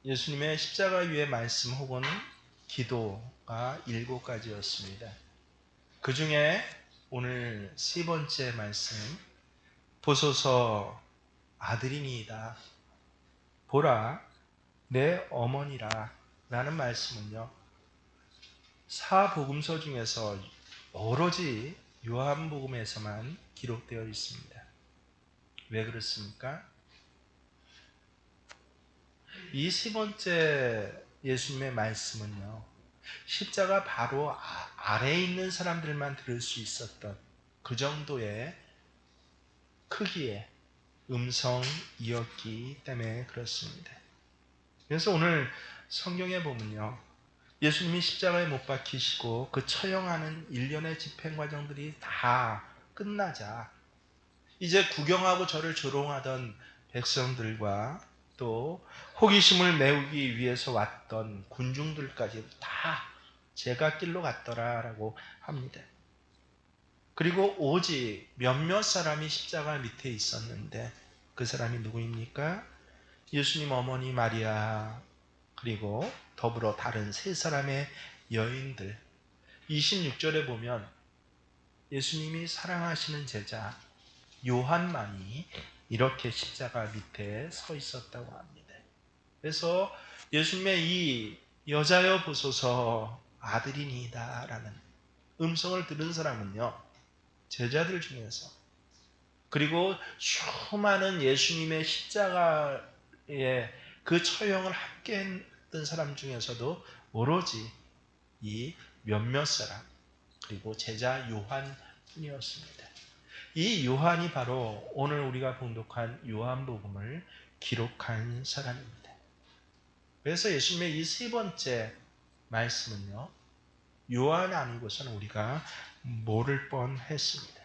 예수님의 십자가 위의 말씀 혹은 기도가 7가지였습니다. 그 중에 오늘 세 번째 말씀, 보소서 아들이니이다, 보라 내 어머니라 라는 말씀은요, 사복음서 중에서 오로지 요한복음에서만 기록되어 있습니다. 왜 그렇습니까? 이 세 번째 예수님의 말씀은요, 십자가 바로 아래에 있는 사람들만 들을 수 있었던 그 정도의 크기의 음성이었기 때문에 그렇습니다. 그래서 오늘 성경에 보면요, 예수님이 십자가에 못 박히시고 그 처형하는 일련의 집행 과정들이 다 끝나자 이제 구경하고 저를 조롱하던 백성들과 또 호기심을 메우기 위해서 왔던 군중들까지 다 제가 길로 갔더라라고 합니다. 그리고 오직 몇몇 사람이 십자가 밑에 있었는데 그 사람이 누구입니까? 예수님 어머니 마리아, 그리고 더불어 다른 세 사람의 여인들. 26절에 보면 예수님이 사랑하시는 제자 요한만이 이렇게 십자가 밑에 서 있었다고 합니다. 그래서 예수님의 이 여자여 보소서 아들이니이다 라는 음성을 들은 사람은요, 제자들 중에서, 그리고 수많은 예수님의 십자가의 그 처형을 함께 했던 사람 중에서도 오로지 이 몇몇 사람, 그리고 제자 요한뿐이었습니다. 이 요한이 바로 오늘 우리가 봉독한 요한복음을 기록한 사람입니다. 그래서 예수님의 이 세 번째 말씀은요, 요한 아니고서는 우리가 모를 뻔했습니다.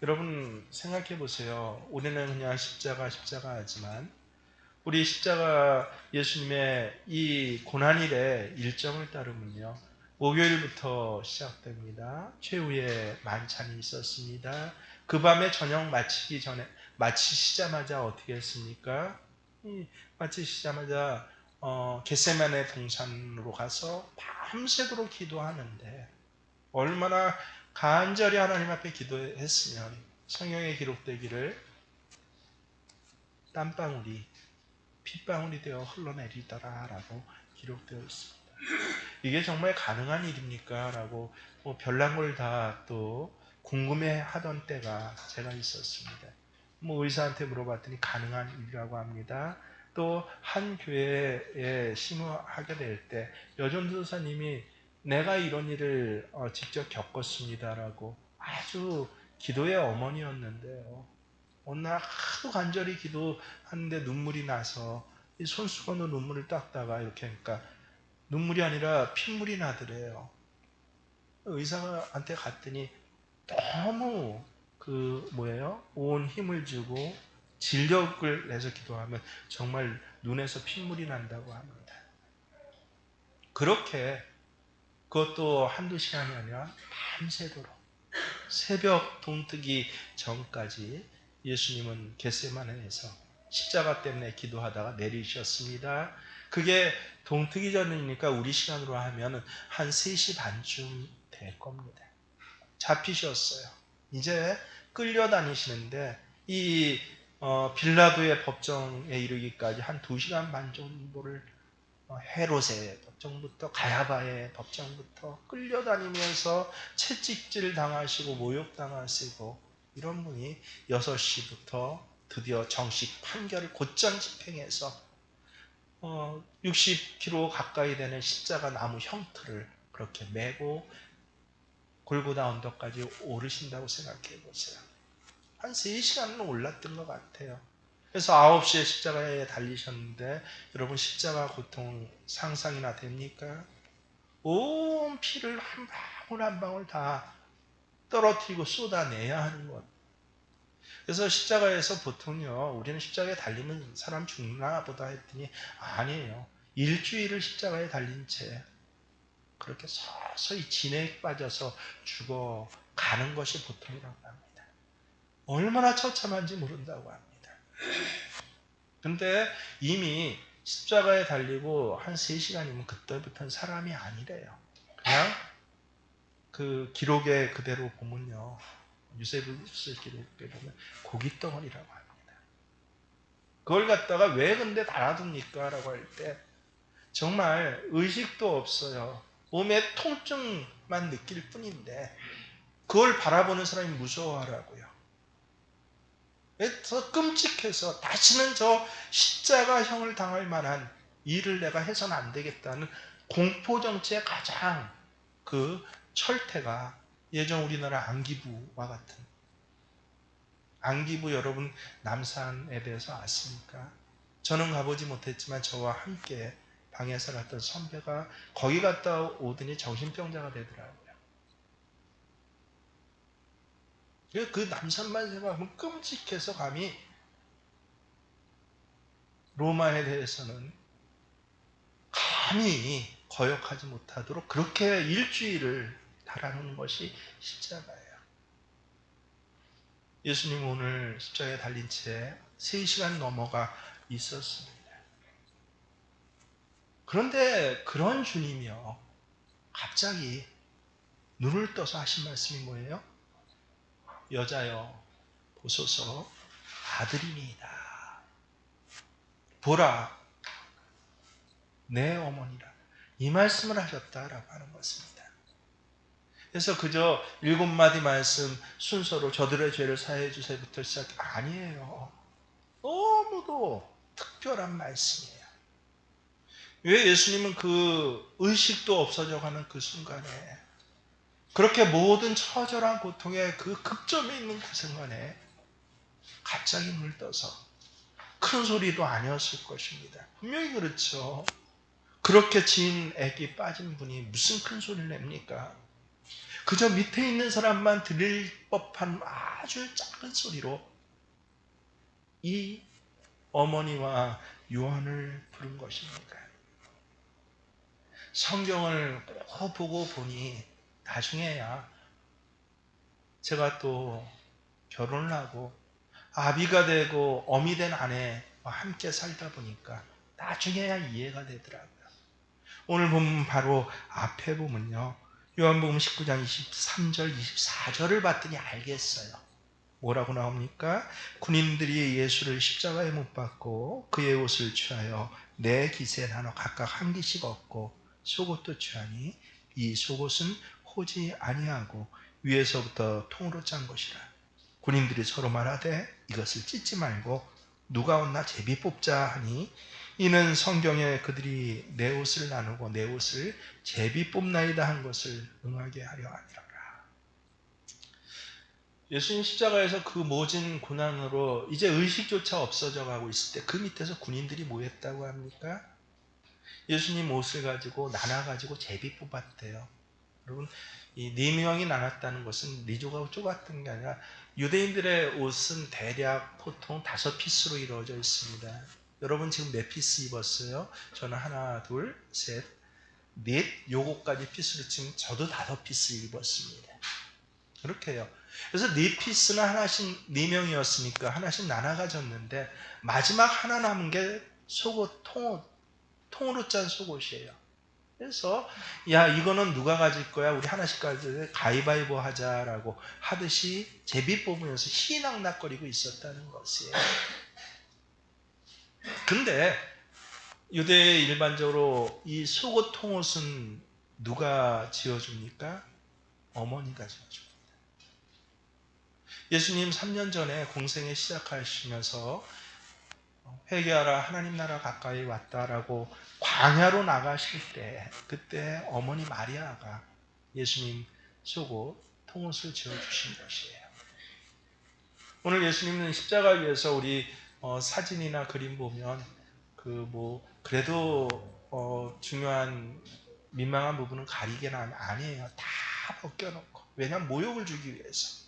여러분 생각해 보세요. 우리는 그냥 십자가 하지만 우리 십자가 예수님의 이 고난일의 일정을 따르면요, 목요일부터 시작됩니다. 최후의 만찬이 있었습니다. 그 밤에 저녁 마치시자마자 어떻게 했습니까? 마치시자마자 겟세마네 동산으로 가서 밤새도록 기도하는데, 얼마나 간절히 하나님 앞에 기도했으면 성경에 기록되기를 땀방울이 핏방울이 되어 흘러내리더라 라고 기록되어 있습니다. 이게 정말 가능한 일입니까? 라고 별난 걸 다 또 궁금해 하던 때가 제가 있었습니다. 의사한테 물어봤더니 가능한 일이라고 합니다. 또 한 교회에 심호하게 될 때 여전도사님이 내가 이런 일을 직접 겪었습니다라고 아주 기도의 어머니였는데요, 어느 날 하도 간절히 기도하는데 눈물이 나서 이 손수건으로 눈물을 닦다가 이렇게 하니까 눈물이 아니라 핏물이 나더래요. 의사한테 갔더니 너무 온 힘을 주고 진력을 내서 기도하면 정말 눈에서 핏물이 난다고 합니다. 그렇게 그것도 한두 시간이 아니라 밤새도록 새벽 동뜨기 전까지 예수님은 겟세마네에서 십자가 때문에 기도하다가 내리셨습니다. 그게 동트기 전이니까 우리 시간으로 하면 한 3시 반쯤 될 겁니다. 잡히셨어요. 이제 끌려다니시는데 이 빌라도의 법정에 이르기까지 한 2시간 반 정도를 헤롯의 법정부터 가야바의 법정부터 끌려다니면서 채찍질 당하시고 모욕당하시고, 이런 분이 6시부터 드디어 정식 판결을 곧장 집행해서 60km 가까이 되는 십자가 나무 형틀을 그렇게 메고 골고다 언덕까지 오르신다고 생각해 보세요. 한 3시간은 올랐던 것 같아요. 그래서 9시에 십자가에 달리셨는데 여러분, 십자가 고통 상상이나 됩니까? 온 피를 한 방울 한 방울 다 떨어뜨리고 쏟아내야 하는 것. 그래서 십자가에서 보통요, 우리는 십자가에 달리면 사람 죽나 보다 했더니 아니에요. 일주일을 십자가에 달린 채 그렇게 서서히 진에 빠져서 죽어가는 것이 보통이라고 합니다. 얼마나 처참한지 모른다고 합니다. 근데 이미 십자가에 달리고 한 3시간이면 그때부터는 사람이 아니래요. 그냥 그 기록에 그대로 보면요. 유세부스 기록에 보면 고깃덩어리라고 합니다. 그걸 갖다가 왜 근데 달아둡니까? 라고 할 때 정말 의식도 없어요. 몸에 통증만 느낄 뿐인데 그걸 바라보는 사람이 무서워하라고요. 그래서 끔찍해서 다시는 저 십자가형을 당할 만한 일을 내가 해서는 안 되겠다는 공포정치의 가장 그 철퇴가 예전 우리나라 안기부와 같은, 안기부 여러분 남산에 대해서 아십니까? 저는 가보지 못했지만 저와 함께 방에 살았던 선배가 거기 갔다 오더니 정신병자가 되더라고요. 그 남산만 생각하면 끔찍해서 감히 로마에 대해서는 감히 거역하지 못하도록 그렇게 일주일을 달아놓는 것이 십자가예요. 예수님 오늘 십자가에 달린 채 3시간 넘어가 있었습니다. 그런데 그런 주님이요, 갑자기 눈을 떠서 하신 말씀이 뭐예요? 여자여 보소서 아들이니이다. 보라 내 어머니라. 이 말씀을 하셨다라고 하는 것입니다. 그래서 그저 7마디 말씀 순서로 저들의 죄를 사해 주세요부터 시작, 아니에요. 너무도 특별한 말씀이에요. 왜 예수님은 그 의식도 없어져 가는 그 순간에, 그렇게 모든 처절한 고통의 그 극점에 있는 그 순간에 갑자기 눈을 떠서, 큰 소리도 아니었을 것입니다. 분명히 그렇죠. 그렇게 진 액이 빠진 분이 무슨 큰 소리를 냅니까? 그저 밑에 있는 사람만 들릴 법한 아주 작은 소리로 이 어머니와 요한을 부른 것입니다. 성경을 꼭 보고 보니 나중에야 제가 또 결혼을 하고 아비가 되고 어미 된 아내와 함께 살다 보니까 나중에야 이해가 되더라고요. 오늘 보면 바로 앞에 보면요, 요한복음 19장 23절 24절을 봤더니 알겠어요. 뭐라고 나옵니까? 군인들이 예수를 십자가에 못 박고 그의 옷을 취하여 내 깃에 나눠 각각 한 깃씩 얻고 속옷도 취하니 이 속옷은 호지 아니하고 위에서부터 통으로 짠 것이라. 군인들이 서로 말하되 이것을 찢지 말고 누가 얻나 제비 뽑자 하니 이는 성경에 그들이 내 옷을 나누고 내 옷을 제비 뽑나이다 한 것을 응하게 하려 함이라. 예수님 십자가에서 그 모진 고난으로 이제 의식조차 없어져 가고 있을 때 그 밑에서 군인들이 뭐 했다고 합니까? 예수님 옷을 가지고 나눠가지고 제비 뽑았대요. 여러분, 이 4명이 나눴다는 것은 4조각 쪼갔던 게 아니라 유대인들의 옷은 대략 보통 5피스로 이루어져 있습니다. 여러분 지금 몇 피스 입었어요? 저는 하나, 둘, 셋, 넷, 요거까지 피스로 치면 저도 5피스 입었습니다. 그렇게 해요. 그래서 4피스는 하나씩, 4명이었으니까 하나씩 나눠가졌는데 마지막 하나 남은 게 속옷, 통으로 짠 속옷이에요. 그래서 야, 이거는 누가 가질 거야? 우리 하나씩 가질 가위바위보 하자라고 하듯이 제비 뽑으면서 희낙낙거리고 있었다는 것이에요. 근데 유대 일반적으로 이 속옷 통옷은 누가 지어줍니까? 어머니가 지어줍니다. 예수님 3년 전에 공생에 시작하시면서 회개하라 하나님 나라 가까이 왔다라고 광야로 나가실 때 그때 어머니 마리아가 예수님 속옷 통옷을 지어주신 것이에요. 오늘 예수님은 십자가 위에서 우리 사진이나 그림 보면 그래도 중요한 민망한 부분은 가리개는 아니에요. 다 벗겨놓고, 왜냐하면 모욕을 주기 위해서.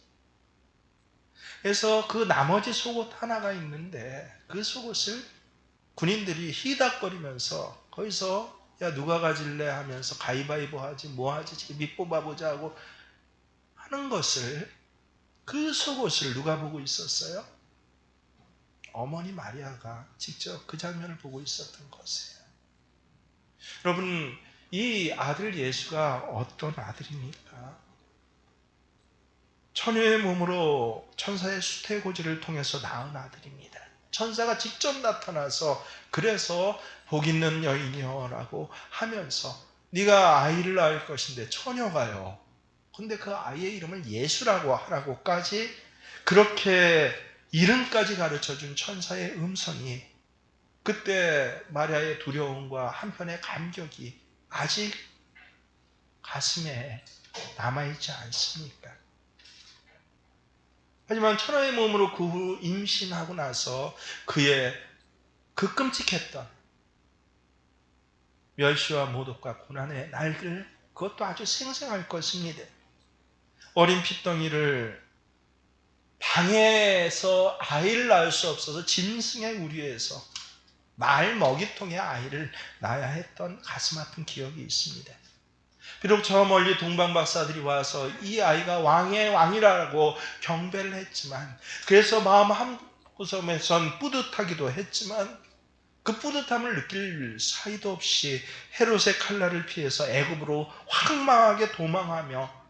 그래서 그 나머지 속옷 하나가 있는데 그 속옷을 군인들이 희닥거리면서 거기서 야 누가 가질래 하면서 가위바위보 하지 뭐 하지 제비 뽑아보자 하고 하는 것을, 그 속옷을 누가 보고 있었어요? 어머니 마리아가 직접 그 장면을 보고 있었던 것이에요. 여러분, 이 아들 예수가 어떤 아들입니까? 처녀의 몸으로 천사의 수태고지를 통해서 낳은 아들입니다. 천사가 직접 나타나서 그래서 복 있는 여인이여라고 하면서 네가 아이를 낳을 것인데 처녀가요. 근데 그 아이의 이름을 예수라고 하라고까지 그렇게 이름까지 가르쳐준 천사의 음성이 그때 마리아의 두려움과 한편의 감격이 아직 가슴에 남아있지 않습니까? 하지만 천하의 몸으로 그 후 임신하고 나서 그의 그 끔찍했던 멸시와 모독과 고난의 날들, 그것도 아주 생생할 것입니다. 어린 핏덩이를 방에서 아이를 낳을 수 없어서 짐승의 우리에서 말 먹이통에 아이를 낳아야 했던 가슴 아픈 기억이 있습니다. 비록 저 멀리 동방박사들이 와서 이 아이가 왕의 왕이라고 경배를 했지만, 그래서 마음 한구석에선 뿌듯하기도 했지만 그 뿌듯함을 느낄 사이도 없이 헤롯의 칼날을 피해서 애굽으로 황망하게 도망하며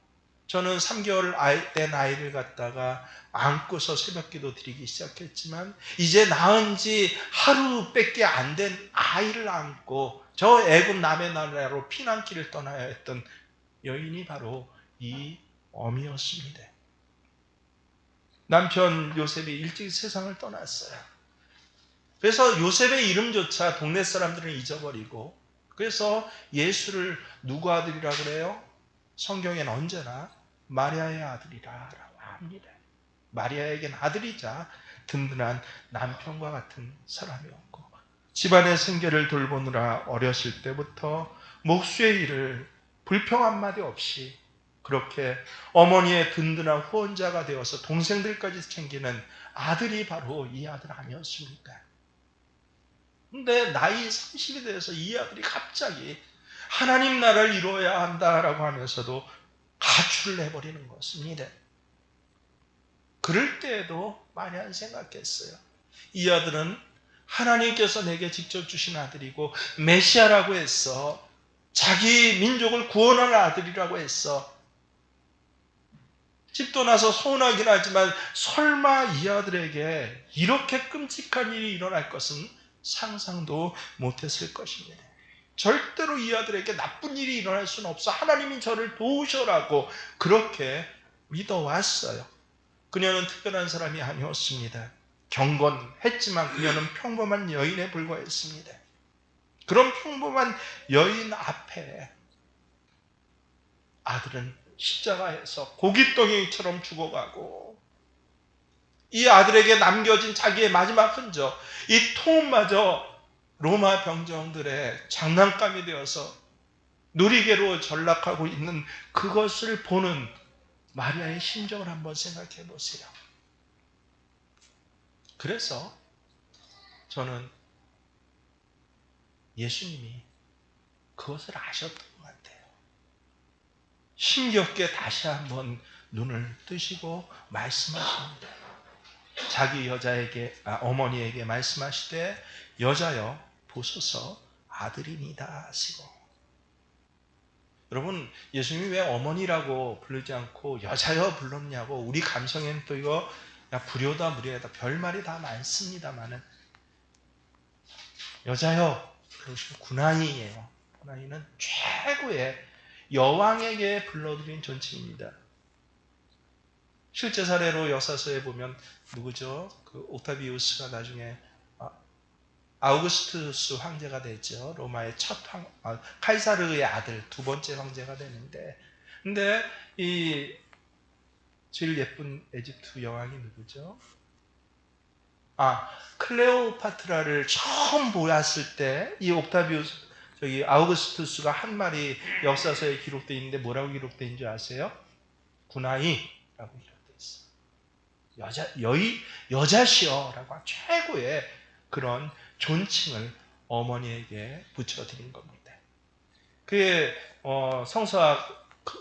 저는 3개월 된 아이를 갖다가 안고서 새벽기도 드리기 시작했지만 이제 낳은 지 하루밖에 안 된 아이를 안고 저 애굽 남의 나라로 피난길을 떠나야 했던 여인이 바로 이 어미였습니다. 남편 요셉이 일찍 세상을 떠났어요. 그래서 요셉의 이름조차 동네 사람들은 잊어버리고, 그래서 예수를 누구 아들이라고 그래요? 성경에는 언제나 마리아의 아들이라고 합니다. 마리아에겐 아들이자 든든한 남편과 같은 사람이었고, 집안의 생계를 돌보느라 어렸을 때부터 목수의 일을 불평 한마디 없이 그렇게 어머니의 든든한 후원자가 되어서 동생들까지 챙기는 아들이 바로 이 아들 아니었습니까? 근데 나이 30이 돼서 이 아들이 갑자기 하나님 나라를 이루어야 한다라고 하면서도 가출을 해버리는 것입니다. 그럴 때에도 마리아는 생각했어요. 이 아들은 하나님께서 내게 직접 주신 아들이고 메시아라고 했어. 자기 민족을 구원하는 아들이라고 했어. 집도 나서 서운하긴 하지만 설마 이 아들에게 이렇게 끔찍한 일이 일어날 것은 상상도 못했을 것입니다. 절대로 이 아들에게 나쁜 일이 일어날 수는 없어. 하나님이 저를 도우셔라고 그렇게 믿어왔어요. 그녀는 특별한 사람이 아니었습니다. 경건했지만 그녀는 평범한 여인에 불과했습니다. 그런 평범한 여인 앞에 아들은 십자가에서 고깃덩이처럼 죽어가고, 이 아들에게 남겨진 자기의 마지막 흔적, 이 통마저 로마 병정들의 장난감이 되어서 누리개로 전락하고 있는 그것을 보는 마리아의 심정을 한번 생각해 보세요. 그래서 저는 예수님이 그것을 아셨던 것 같아요. 힘겹게 다시 한번 눈을 뜨시고 말씀하십니다. 자기 어머니에게 말씀하시되 여자여 보소서 아들이니다 하시고. 여러분, 예수님이 왜 어머니라고 부르지 않고 여자여 불렀냐고, 우리 감성에는 또 이거 불효다 무례하다 별말이 다 많습니다만은 여자여 그러시고 군아이예요. 군아이는 최고의 여왕에게 불러드린 존칭입니다. 실제 사례로 역사서에 보면 누구죠? 그 옥타비우스가 나중에 아우구스투스 황제가 되죠. 로마의 카이사르의 아들, 두 번째 황제가 되는데, 근데 이 제일 예쁜 에집트 여왕이 누구죠? 클레오파트라를 처음 보았을 때 이 아우구스투스가 한 말이 역사서에 기록되어 있는데 뭐라고 기록되어 있는 줄 아세요? 군아이라고 기록되어 있어요. 여자시여라고 최고의 그런 존칭을 어머니에게 붙여드린 겁니다. 그게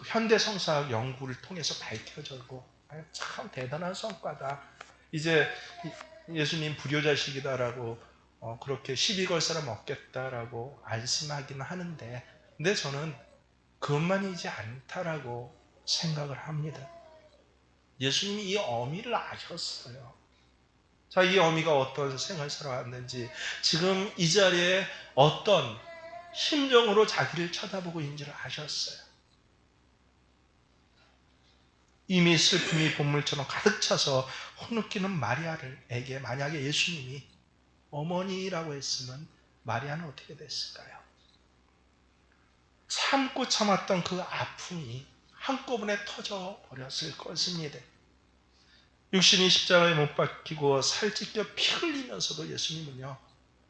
현대 성서학 연구를 통해서 밝혀졌고 참 대단한 성과다. 이제 예수님 불효자식이다라고 그렇게 시비 걸 사람 없겠다라고 안심하기는 하는데, 근데 저는 그것만이지 않다라고 생각을 합니다. 예수님이 이 어미를 아셨어요. 자, 이 어미가 어떤 생활을 살아왔는지, 지금 이 자리에 어떤 심정으로 자기를 쳐다보고 있는지를 아셨어요. 이미 슬픔이 본물처럼 가득 차서 혼웃기는 마리아에게 만약에 예수님이 어머니라고 했으면 마리아는 어떻게 됐을까요? 참고 참았던 그 아픔이 한꺼번에 터져 버렸을 것입니다. 육신이 십자가에 못 박히고 살찢겨 피 흘리면서도 예수님은요,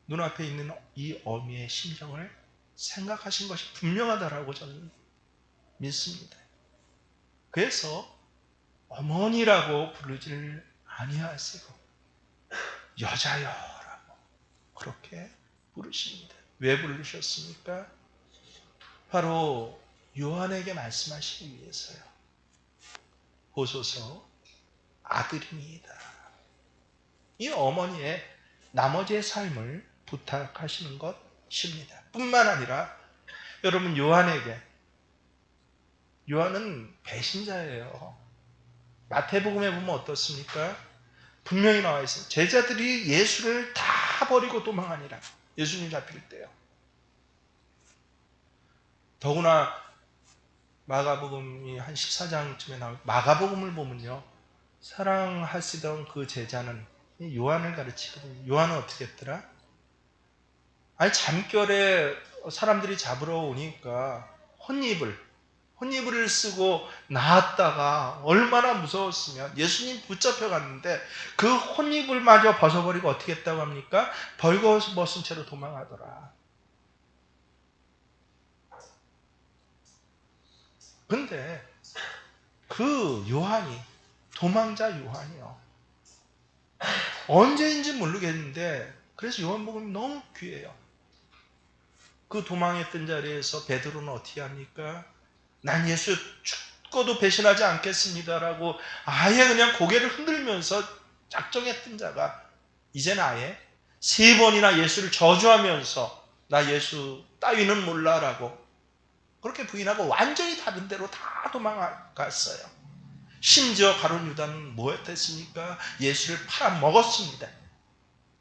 눈앞에 있는 이 어미의 심정을 생각하신 것이 분명하다라고 저는 믿습니다. 그래서 어머니라고 부르지를 아니하시고 여자여라고 그렇게 부르십니다. 왜 부르셨습니까? 바로 요한에게 말씀하시기 위해서요. 보소서 아들입니다. 이 어머니의 나머지의 삶을 부탁하시는 것입니다. 뿐만 아니라 여러분, 요한은 배신자예요. 마태복음에 보면 어떻습니까? 분명히 나와 있어요. 제자들이 예수를 다 버리고 도망하니라. 예수님 잡힐 때요. 더구나 마가복음이 한 14장쯤에 나올 마가복음을 보면요, 사랑하시던 그 제자는 요한을 가르치거든요. 요한은 어떻게 했더라? 아니, 잠결에 사람들이 잡으러 오니까 혼이불을 쓰고 나왔다가 얼마나 무서웠으면 예수님 붙잡혀 갔는데 그 혼이불마저 벗어버리고 어떻게 했다고 합니까? 벌거벗은 채로 도망하더라. 근데 그 요한이, 도망자 요한이요, 언제인지 모르겠는데 그래서 요한복음이 너무 귀해요. 그 도망했던 자리에서 베드로는 어떻게 합니까? 난 예수 죽고도 배신하지 않겠습니다라고 아예 그냥 고개를 흔들면서 작정했던 자가 이제는 아예 3번이나 예수를 저주하면서 나 예수 따위는 몰라라고 그렇게 부인하고 완전히 다른 데로 다 도망갔어요. 심지어 가룟 유다는 뭐였겠습니까? 예수를 팔아먹었습니다.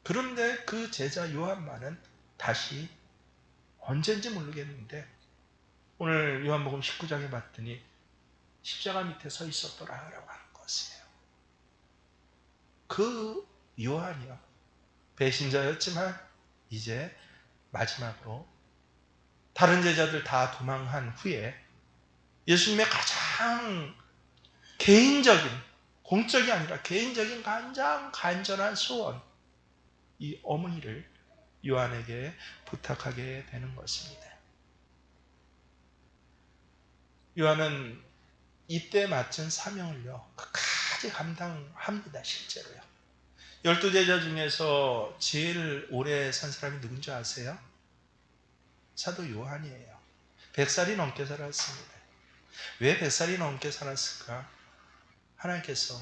그런데 그 제자 요한만은 다시, 언제인지 모르겠는데 오늘 요한복음 19장에 봤더니 십자가 밑에 서 있었더라라고 하는 것이에요. 그 요한이요, 배신자였지만 이제 마지막으로 다른 제자들 다 도망한 후에 예수님의 가장 개인적인, 공적이 아니라 개인적인 가장 간절한 소원, 이 어머니를 요한에게 부탁하게 되는 것입니다. 요한은 이때 맡은 사명을요, 끝까지 감당합니다. 실제로요. 12제자 중에서 제일 오래 산 사람이 누군지 아세요? 사도 요한이에요. 100살이 넘게 살았습니다. 왜 100살이 넘게 살았을까? 하나님께서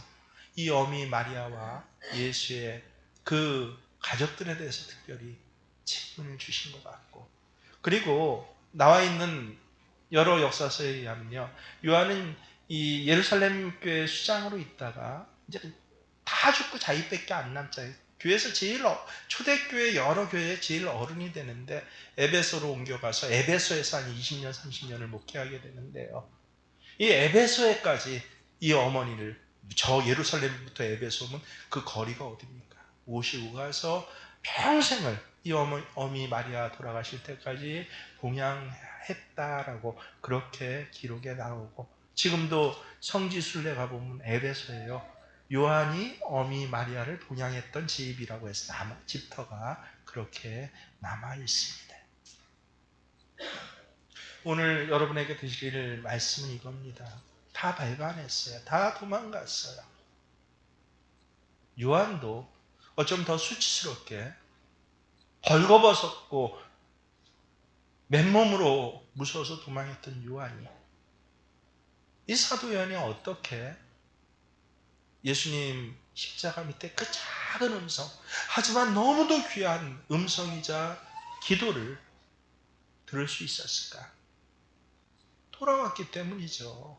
이 어미 마리아와 예수의 그 가족들에 대해서 특별히 책임을 주신 것 같고, 그리고 나와 있는 여러 역사서에 의하면요, 요한은 이 예루살렘 교회 수장으로 있다가 이제 다 죽고 자기밖에 안 남자, 교회에서 제일 초대교회 여러 교회의 제일 어른이 되는데 에베소로 옮겨가서 에베소에서 한 20년 30년을 목회하게 되는데요, 이 에베소에까지 이 어머니를, 저 예루살렘부터 에베소면 그 거리가 어디입니까? 모시고 가서 평생을 이 어미 마리아 돌아가실 때까지 봉양했다라고 그렇게 기록에 나오고, 지금도 성지순례 가보면 에베소예요, 요한이 어미 마리아를 봉양했던 집이라고 해서 집터가 그렇게 남아 있습니다. 오늘 여러분에게 드릴 말씀은 이겁니다. 다 배반했어요. 다 도망갔어요. 요한도 어쩜 더 수치스럽게 벌거벗었고 맨몸으로 무서워서 도망했던 요한이, 이 사도 요한이 어떻게 예수님 십자가 밑에 그 작은 음성, 하지만 너무도 귀한 음성이자 기도를 들을 수 있었을까? 돌아왔기 때문이죠.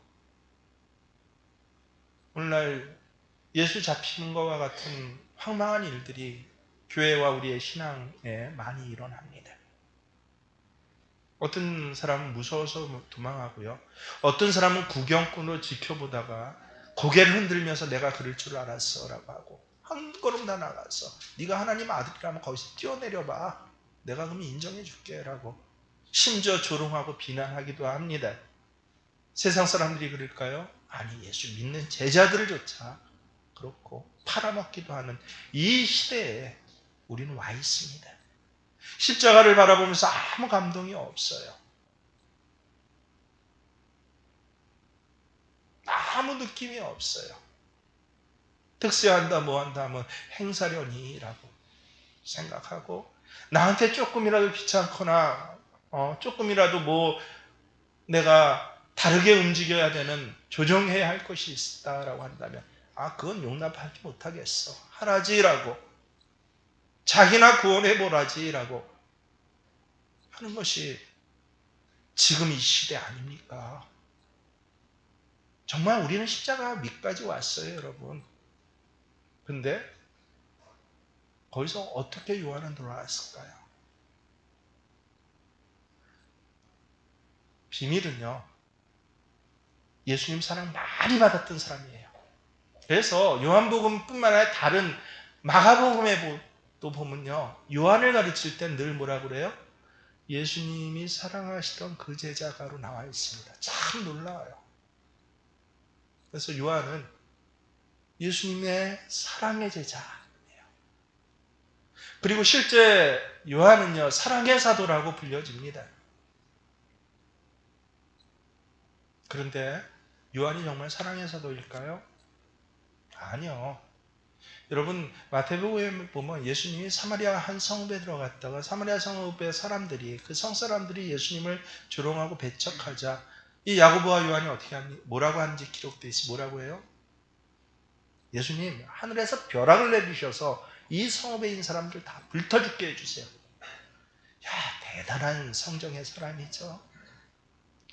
오늘날 예수 잡히는 것과 같은 황망한 일들이 교회와 우리의 신앙에 많이 일어납니다. 어떤 사람은 무서워서 도망하고요. 어떤 사람은 구경꾼으로 지켜보다가 고개를 흔들면서 내가 그럴 줄 알았어 라고 하고 한 걸음 다 나가서 네가 하나님 아들이라면 거기서 뛰어내려봐. 내가 그럼 인정해 줄게 라고 심지어 조롱하고 비난하기도 합니다. 세상 사람들이 그럴까요? 아니, 예수 믿는 제자들조차 그렇고 팔아먹기도 하는 이 시대에 우리는 와 있습니다. 십자가를 바라보면서 아무 감동이 없어요. 아무 느낌이 없어요. 특세한다 뭐한다 하면 행사련이라고 생각하고 나한테 조금이라도 귀찮거나 조금이라도 뭐 내가 다르게 움직여야 되는 조정해야 할 것이 있다라고 한다면 그건 용납하지 못하겠어. 하라지라고 자기나 구원해보라지라고 하는 것이 지금 이 시대 아닙니까? 정말 우리는 십자가 밑까지 왔어요, 여러분. 근데 거기서 어떻게 요한은 돌아왔을까요? 비밀은요, 예수님 사랑 많이 받았던 사람이에요. 그래서 요한복음뿐만 아니라 다른 마가복음에도 보면요, 요한을 가르칠 땐 늘 뭐라 그래요? 예수님이 사랑하시던 그 제자가로 나와 있습니다. 참 놀라워요. 그래서 요한은 예수님의 사랑의 제자예요. 그리고 실제 요한은요, 사랑의 사도라고 불려집니다. 그런데 요한이 정말 사랑의 사도일까요? 아니요. 여러분, 마태복음에 보면 예수님이 사마리아 한 성읍에 들어갔다가 사마리아 성읍의 사람들이, 그 성사람들이 예수님을 조롱하고 배척하자 이 야고보와 요한이 어떻게 하니, 뭐라고 하는지 기록되어 있어. 뭐라고 해요? 예수님, 하늘에서 벼락을 내리셔서 이 성읍에 있는 사람들 다 불터 죽게 해주세요. 야, 대단한 성정의 사람이죠.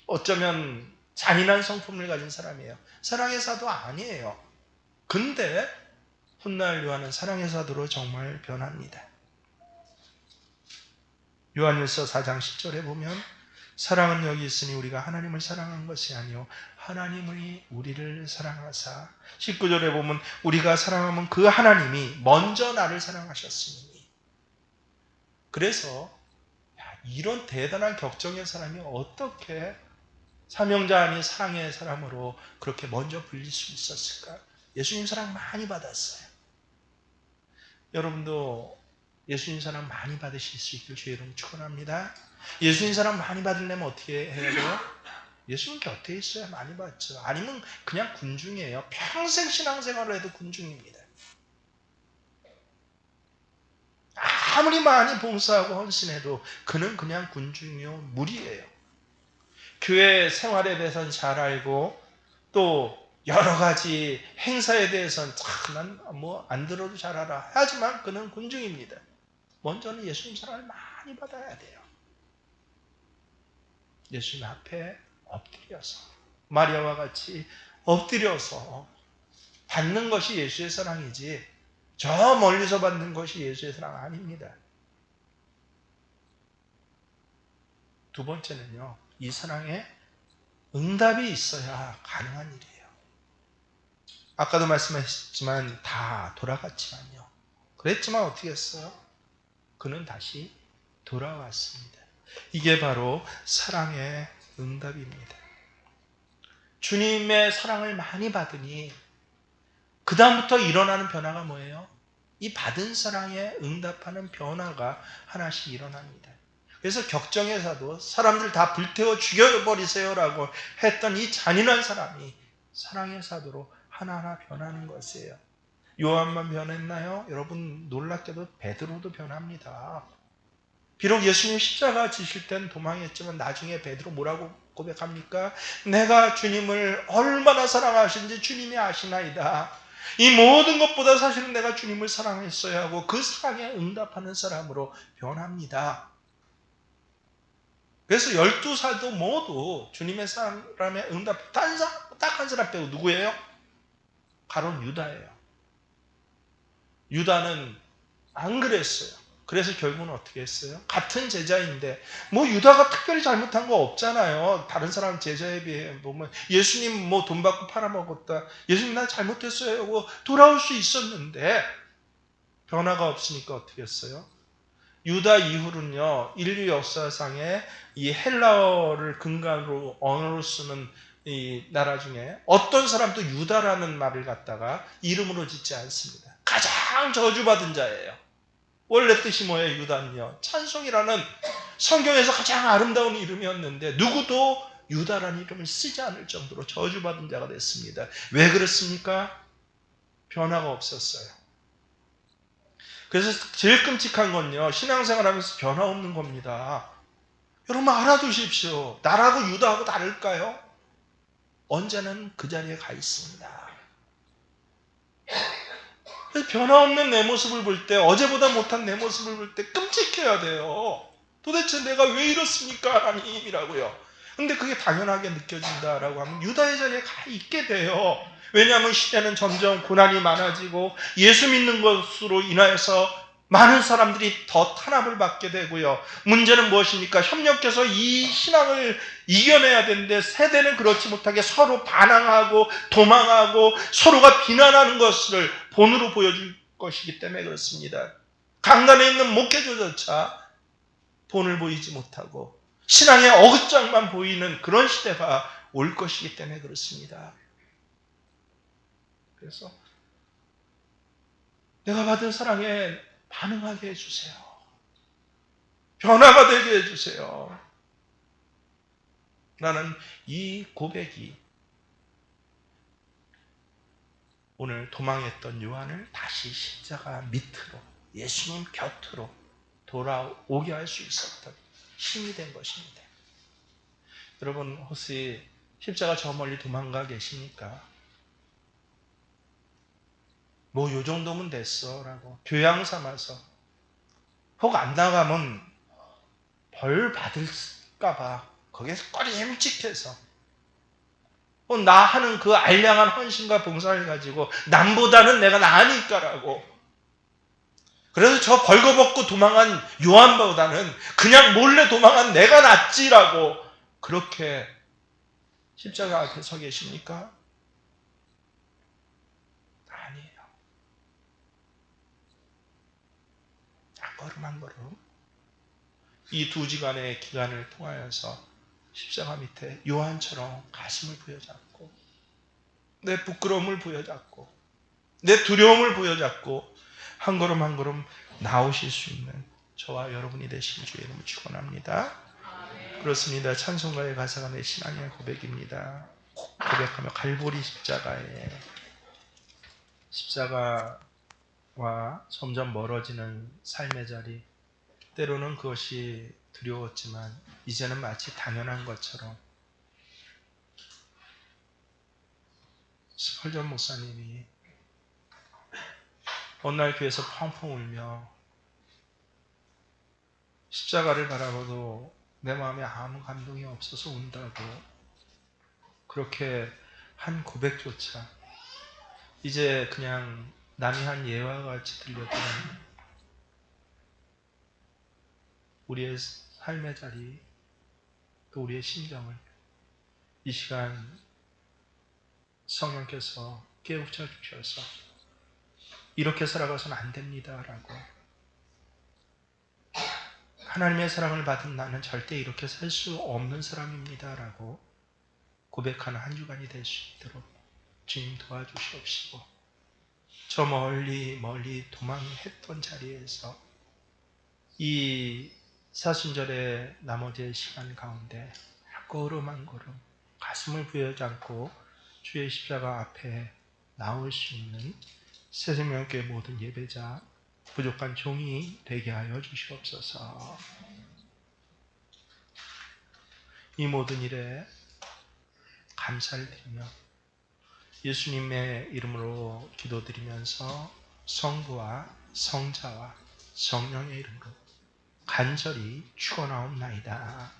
어쩌면 잔인한 성품을 가진 사람이에요. 사랑의 사도 아니에요. 근데 훗날 요한은 사랑의 사도로 정말 변합니다. 요한일서 4장 10절에 보면 사랑은 여기 있으니 우리가 하나님을 사랑한 것이 아니요 하나님이 우리를 사랑하사, 19절에 보면 우리가 사랑하면 그 하나님이 먼저 나를 사랑하셨으니. 그래서 이런 대단한 격정의 사람이 어떻게 사명자 아닌 사랑의 사람으로 그렇게 먼저 불릴 수 있었을까? 예수님 사랑 많이 받았어요. 여러분도 예수님 사랑 많이 받으실 수 있길 주의 이름으로 축원합니다. 예수님 사랑 많이 받으려면 어떻게 해야 돼요? 예수님 곁에 있어야 많이 받죠. 아니면 그냥 군중이에요. 평생 신앙생활을 해도 군중입니다. 아무리 많이 봉사하고 헌신해도 그는 그냥 군중이요, 무리예요. 교회 생활에 대해서는 잘 알고 또 여러 가지 행사에 대해서는 난 뭐 안 들어도 잘 알아. 하지만 그는 군중입니다. 먼저는 예수님 사랑을 많이 받아야 돼요. 예수님 앞에 엎드려서, 마리아와 같이 엎드려서 받는 것이 예수의 사랑이지 저 멀리서 받는 것이 예수의 사랑 아닙니다. 두 번째는요, 이 사랑에 응답이 있어야 가능한 일이에요. 아까도 말씀하셨지만 다 돌아갔지만요. 그랬지만 어떻게 했어요? 그는 다시 돌아왔습니다. 이게 바로 사랑의 응답입니다. 주님의 사랑을 많이 받으니 그 다음부터 일어나는 변화가 뭐예요? 이 받은 사랑에 응답하는 변화가 하나씩 일어납니다. 그래서 격정의 사도, 사람들 다 불태워 죽여버리세요라고 했던 이 잔인한 사람이 사랑의 사도로 하나하나 변하는 것이에요. 요한만 변했나요? 여러분, 놀랍게도 베드로도 변합니다. 비록 예수님 십자가 지실 땐 도망했지만 나중에 베드로 뭐라고 고백합니까? 내가 주님을 얼마나 사랑하신지 주님이 아시나이다. 이 모든 것보다 사실은 내가 주님을 사랑했어야 하고 그 사랑에 응답하는 사람으로 변합니다. 그래서 12사도 모두 주님의 사랑에 응답, 딱 한 사람 빼고 누구예요? 바로 유다예요. 유다는 안 그랬어요. 그래서 결국은 어떻게 했어요? 같은 제자인데 뭐 유다가 특별히 잘못한 거 없잖아요. 다른 사람 제자에 비해 보면 예수님 뭐 돈 받고 팔아먹었다. 예수님 나 잘못했어요 하고 돌아올 수 있었는데 변화가 없으니까 어떻게 했어요? 유다 이후로는요, 인류 역사상에 이 헬라어를 근간으로 언어로 쓰는 이 나라 중에 어떤 사람도 유다라는 말을 갖다가 이름으로 짓지 않습니다. 가장 저주받은 자예요. 원래 뜻이 뭐예요? 유다는요, 찬송이라는 성경에서 가장 아름다운 이름이었는데 누구도 유다라는 이름을 쓰지 않을 정도로 저주받은 자가 됐습니다. 왜 그렇습니까? 변화가 없었어요. 그래서 제일 끔찍한 건요, 신앙생활하면서 변화 없는 겁니다. 여러분 알아두십시오. 나라고 유다하고 다를까요? 언제는 그 자리에 가 있습니다. 변화 없는 내 모습을 볼 때, 어제보다 못한 내 모습을 볼 때 끔찍해야 돼요. 도대체 내가 왜 이렇습니까? 하나님이라고요. 근데 그게 당연하게 느껴진다라고 하면 유다의 자리에 가 있게 돼요. 왜냐하면 시대는 점점 고난이 많아지고 예수 믿는 것으로 인하여서 많은 사람들이 더 탄압을 받게 되고요. 문제는 무엇입니까? 협력해서 이 신앙을 이겨내야 되는데 세대는 그렇지 못하게 서로 반항하고 도망하고 서로가 비난하는 것을 본으로 보여줄 것이기 때문에 그렇습니다. 강단에 있는 목회자조차 본을 보이지 못하고 신앙의 어긋장만 보이는 그런 시대가 올 것이기 때문에 그렇습니다. 그래서 내가 받은 사랑에 반응하게 해주세요. 변화가 되게 해주세요. 나는 이 고백이 오늘 도망했던 요한을 다시 십자가 밑으로 예수님 곁으로 돌아오게 할 수 있었던 힘이 된 것입니다. 여러분 혹시 십자가 저 멀리 도망가 계십니까? 뭐 요 정도면 됐어 라고 교양 삼아서 혹 안 나가면 벌 받을까 봐 거기에서 꺼림칙해서 나 하는 그 알량한 헌신과 봉사를 가지고 남보다는 내가 나으니까라고 그래서 저 벌거벗고 도망한 요한보다는 그냥 몰래 도망한 내가 낫지라고 그렇게 십자가 앞에 서 계십니까? 아니에요. 한 걸음 한 걸음 이 두 지간의 기간을 통하여서 십자가 밑에 요한처럼 가슴을 부여잡고 내 부끄러움을 부여잡고 내 두려움을 부여잡고 한 걸음 한 걸음 나오실 수 있는 저와 여러분이 되신 주의 이름을 축원합니다. 그렇습니다. 찬송가의 가사가 내 신앙의 고백입니다. 고백하며 갈보리 십자가와 점점 멀어지는 삶의 자리 때로는 그것이 두려웠지만 이제는 마치 당연한 것처럼 스펄전 목사님이 어느 날 교회에서 펑펑 울며 십자가를 바라봐도 내 마음에 아무 감동이 없어서 운다고 그렇게 한 고백조차 이제 그냥 남이 한 예와 같이 들렸던 우리의 삶의 자리 또 우리의 심정을 이 시간 성령께서 깨우쳐 주셔서 이렇게 살아가서는 안 됩니다라고 하나님의 사랑을 받은 나는 절대 이렇게 살 수 없는 사람입니다라고 고백하는 한 주간이 될 수 있도록 주님 도와주시옵시고 저 멀리 도망했던 자리에서 이 사순절의 나머지의 시간 가운데 한 걸음 한 걸음 가슴을 부여잡고 주의 십자가 앞에 나올 수 있는 새생명교회 모든 예배자 부족한 종이 되게 하여 주시옵소서. 이 모든 일에 감사를 드리며 예수님의 이름으로 기도드리면서 성부와 성자와 성령의 이름으로 간절히 축원하옵나이다.